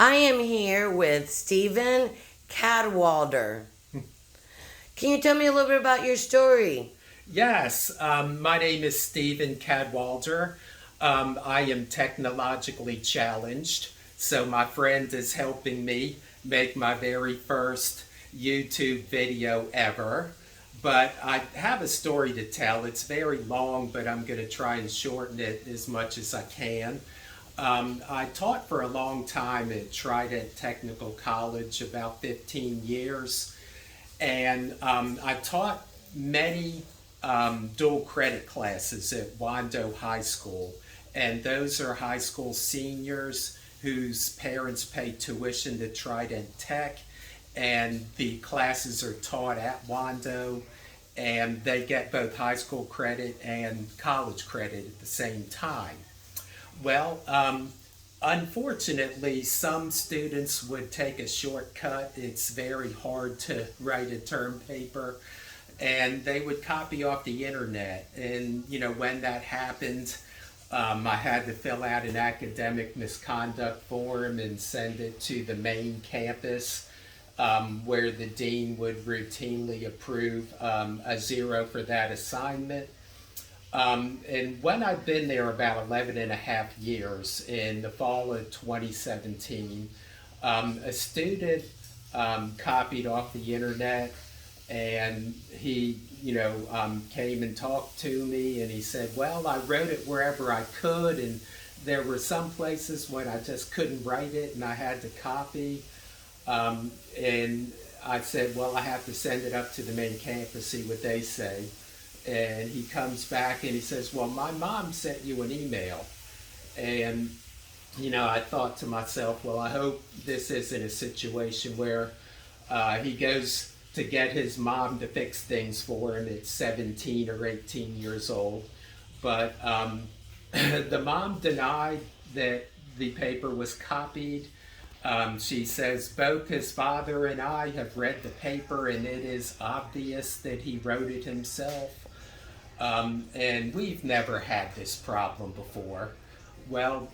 I am here with Stephen Cadwalder. Can you tell me a little bit about your story? Yes, my name is Stephen Cadwalder. I am technologically challenged, so my friend is helping me make my very first YouTube video ever. But I have a story to tell. It's very long, but I'm going to try and shorten it as much as I can. I taught for a long time at Trident Technical College, about 15 years, and I taught many dual credit classes at Wando High School, and those are high school seniors whose parents pay tuition to Trident Tech, and the classes are taught at Wando, and they get both high school credit and college credit at the same time. Well, unfortunately, some students would take a shortcut. It's very hard to write a term paper, and they would copy off the internet. And when that happened, I had to fill out an academic misconduct form and send it to the main campus, where the dean would routinely approve a zero for that assignment. And when I'd been there about 11 and a half years, in the fall of 2017, a student copied off the internet, and he, came and talked to me, and he said, well, I wrote it wherever I could, and there were some places when I just couldn't write it, and I had to copy. And I said, well, I have to send it up to the main campus, see what they say. And he comes back and he says, well, my mom sent you an email. And, I thought to myself, well, I hope this isn't a situation where he goes to get his mom to fix things for him at 17 or 18 years old. But the mom denied that the paper was copied. She says, both his father and I have read the paper, and it is obvious that he wrote it himself. And we've never had this problem before. Well,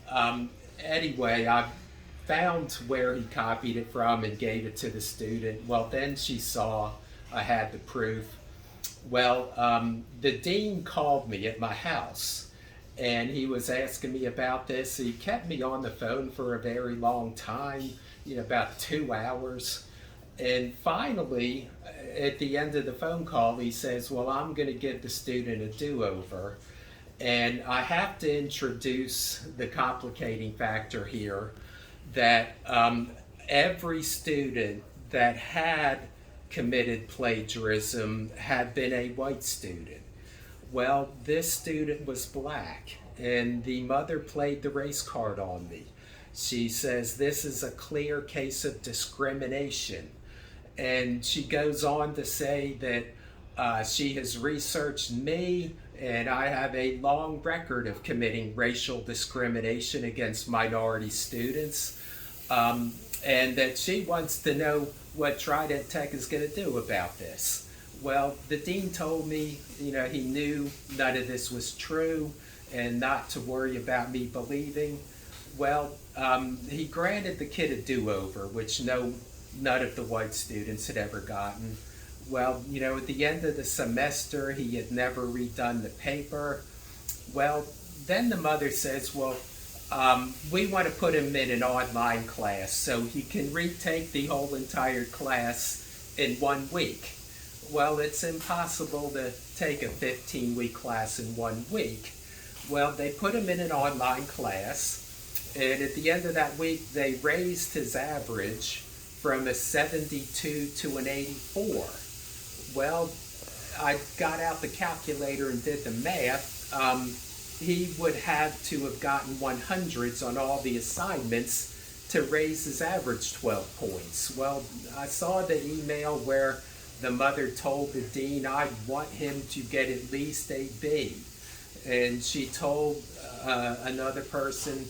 anyway, I found where he copied it from and gave it to the student. Well, then she saw I had the proof. Well, the dean called me at my house, and he was asking me about this. He kept me on the phone for a very long time, about 2 hours. And finally, at the end of the phone call, he says, well, I'm going to give the student a do-over. And I have to introduce the complicating factor here, that every student that had committed plagiarism had been a white student. Well, this student was black, and the mother played the race card on me. She says, this is a clear case of discrimination. And she goes on to say that she has researched me, and I have a long record of committing racial discrimination against minority students, and that she wants to know what Trident Tech is going to do about this. Well, the dean told me, he knew none of this was true and not to worry about me believing. Well, he granted the kid a do-over, which none of the white students had ever gotten. Well, at the end of the semester, he had never redone the paper. Well, then the mother says, well, we want to put him in an online class so he can retake the whole entire class in 1 week. Well, it's impossible to take a 15-week class in 1 week. Well, they put him in an online class, and at the end of that week, they raised his average from a 72 to an 84. Well, I got out the calculator and did the math. He would have to have gotten 100s on all the assignments to raise his average 12 points. Well, I saw the email where the mother told the dean, I want him to get at least a B. And she told another person,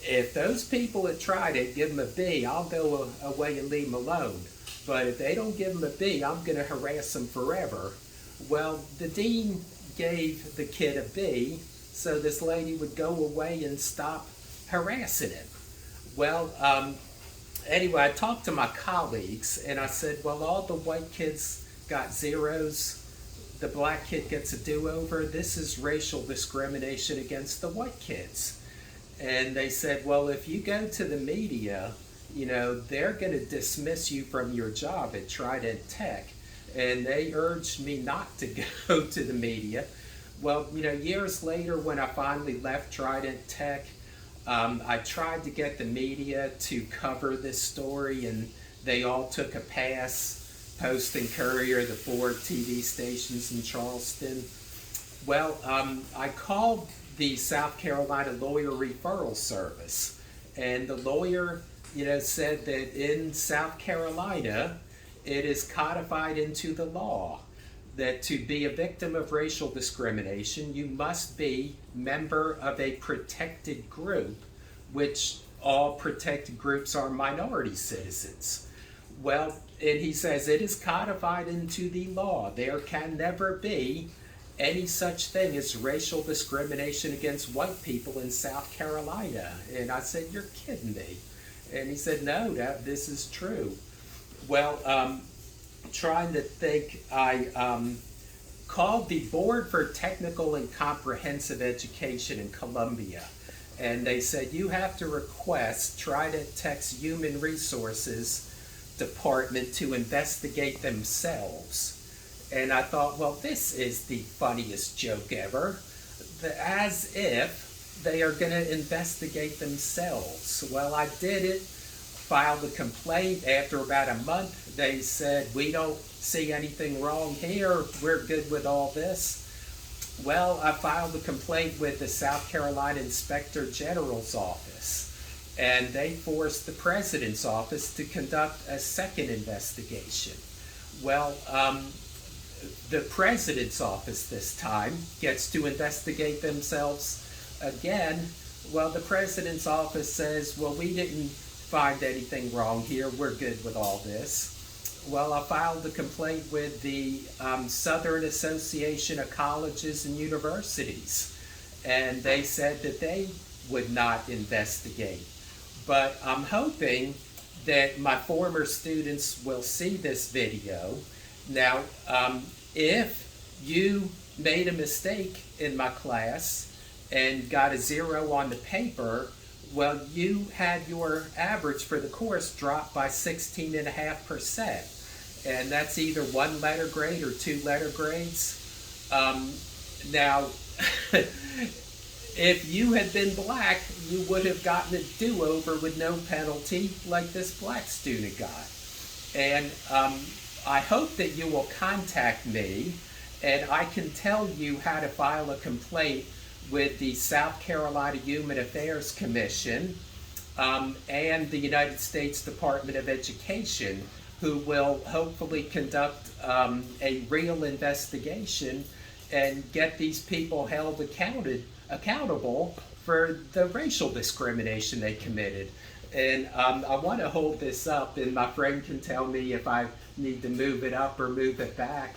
if those people that tried it give him a B, I'll go away and leave him alone. But if they don't give him a B, I'm going to harass him forever. Well, the dean gave the kid a B, so this lady would go away and stop harassing him. Well, anyway, I talked to my colleagues and I said, well, all the white kids got zeros. The black kid gets a do-over. This is racial discrimination against the white kids. And they said, well, if you go to the media, they're going to dismiss you from your job at Trident Tech. And they urged me not to go to the media. Well, years later, when I finally left Trident Tech, I tried to get the media to cover this story, and they all took a pass. Post and Courier, the 4 TV stations in Charleston. Well, I called the South Carolina Lawyer Referral Service, and the lawyer, said that in South Carolina, it is codified into the law that to be a victim of racial discrimination, you must be member of a protected group, which all protected groups are minority citizens. Well, and he says it is codified into the law. There can never be any such thing as racial discrimination against white people in South Carolina. And I said, you're kidding me. And he said, no, this is true. Well, trying to think, I called the Board for Technical and Comprehensive Education in Columbia, and they said you have to request Trident Tech's Human Resources Department to investigate themselves. And I thought, well, this is the funniest joke ever, as if they are going to investigate themselves. Well, I did it. Filed a complaint. After about a month, they said, we don't see anything wrong here. We're good with all this. Well, I filed a complaint with the South Carolina Inspector General's office, and they forced the President's office to conduct a second investigation. Well, the President's office this time gets to investigate themselves again. Well, the President's office says, well, we didn't find anything wrong here. We're good with all this. Well, I filed a complaint with the Southern Association of Colleges and Universities, and they said that they would not investigate. But I'm hoping that my former students will see this video. Now, if you made a mistake in my class and got a 0 on the paper, well, you had your average for the course drop by 16.5%. And that's either 1 letter grade or 2 letter grades. Now, if you had been black, you would have gotten a do-over with no penalty like this black student got. And I hope that you will contact me, and I can tell you how to file a complaint with the South Carolina Human Affairs Commission and the United States Department of Education, who will hopefully conduct a real investigation and get these people held accountable for the racial discrimination they committed. And I want to hold this up, and my friend can tell me if I need to move it up or move it back.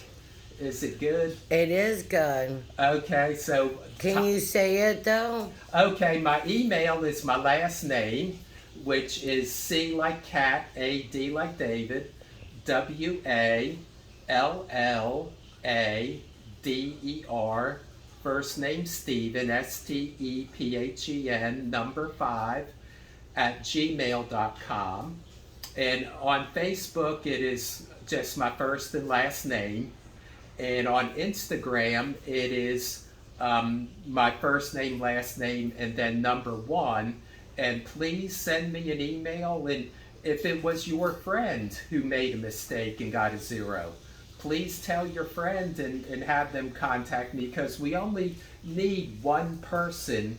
Is it good? It is good. Okay, so... Can you say it, though? Okay, my email is my last name, which is C like cat, A-D like David, W-A-L-L-A-D-E-R, first name Stephen, S-T-E-P-H-E-N, number 5, at gmail.com. And on Facebook, it is just my first and last name. And on Instagram, it is my first name, last name, and then number 1. And please send me an email. And if it was your friend who made a mistake and got a 0, please tell your friend and have them contact me, because we only need one person,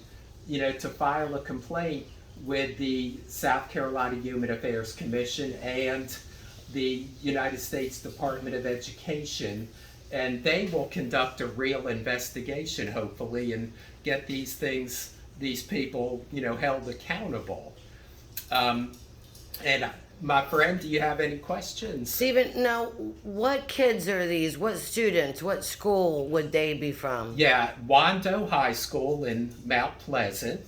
to file a complaint with the South Carolina Human Affairs Commission and the United States Department of Education. And they will conduct a real investigation, hopefully, and get these people, held accountable. And my friend, do you have any questions? Stephen, now, what kids are these? What students? What school would they be from? Yeah, Wando High School in Mount Pleasant.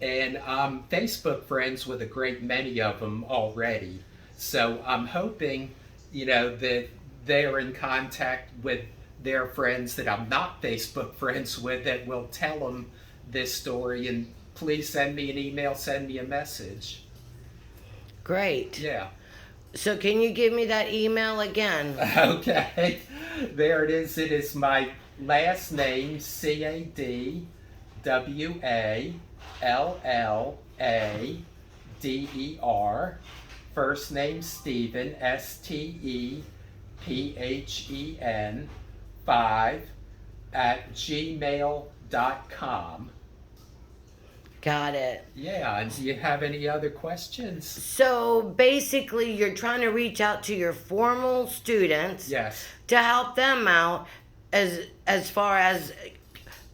and I'm Facebook friends with a great many of them already. So I'm hoping, that they're in contact with their friends that I'm not Facebook friends with that will tell them this story. And please send me an email, send me a message. Great. Yeah. So can you give me that email again? Okay. There it is. It is my last name, CADWALLADER. First name Stephen, STEPHEN 5 at gmail.com. Got it. Yeah, and do you have any other questions? So basically, you're trying to reach out to your formal students Yes. to help them out as far as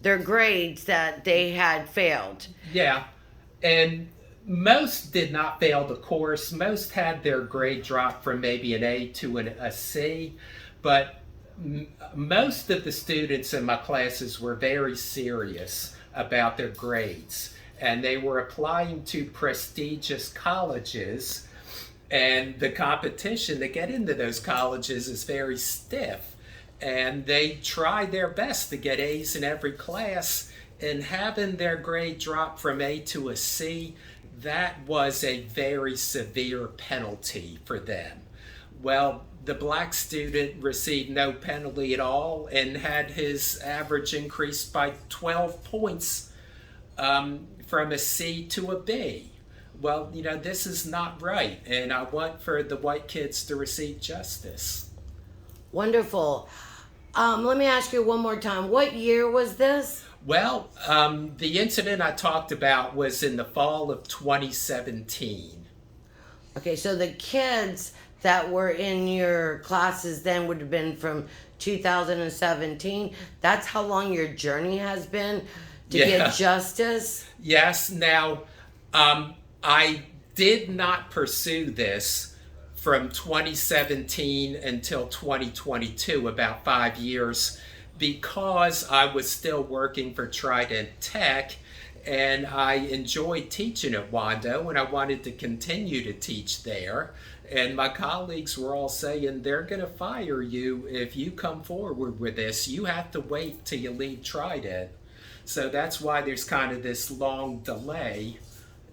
their grades that they had failed. Yeah, and most did not fail the course. Most had their grade drop from maybe an A to a C, but most of the students in my classes were very serious about their grades, and they were applying to prestigious colleges, and the competition to get into those colleges is very stiff, and they try their best to get A's in every class, and having their grade drop from A to a C, that was a very severe penalty for them. Well, the black student received no penalty at all and had his average increased by 12 points from a C to a B. Well, this is not right, and I want for the white kids to receive justice. Wonderful. Let me ask you one more time. What year was this? Well, the incident I talked about was in the fall of 2017. Okay, so the kids that were in your classes then would have been from 2017. That's how long your journey has been to get justice? Yes. Now, I did not pursue this from 2017 until 2022, about 5 years, because I was still working for Trident Tech, and I enjoyed teaching at Wando, and I wanted to continue to teach there. And my colleagues were all saying, they're going to fire you if you come forward with this. You have to wait till you leave Trident. So that's why there's kind of this long delay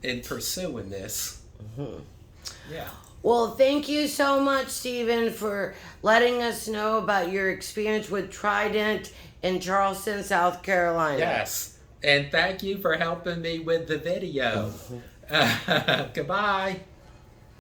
in pursuing this. Mm-hmm. Yeah. Well, thank you so much, Stephen, for letting us know about your experience with Trident in Charleston, South Carolina. Yes. And thank you for helping me with the video. Goodbye.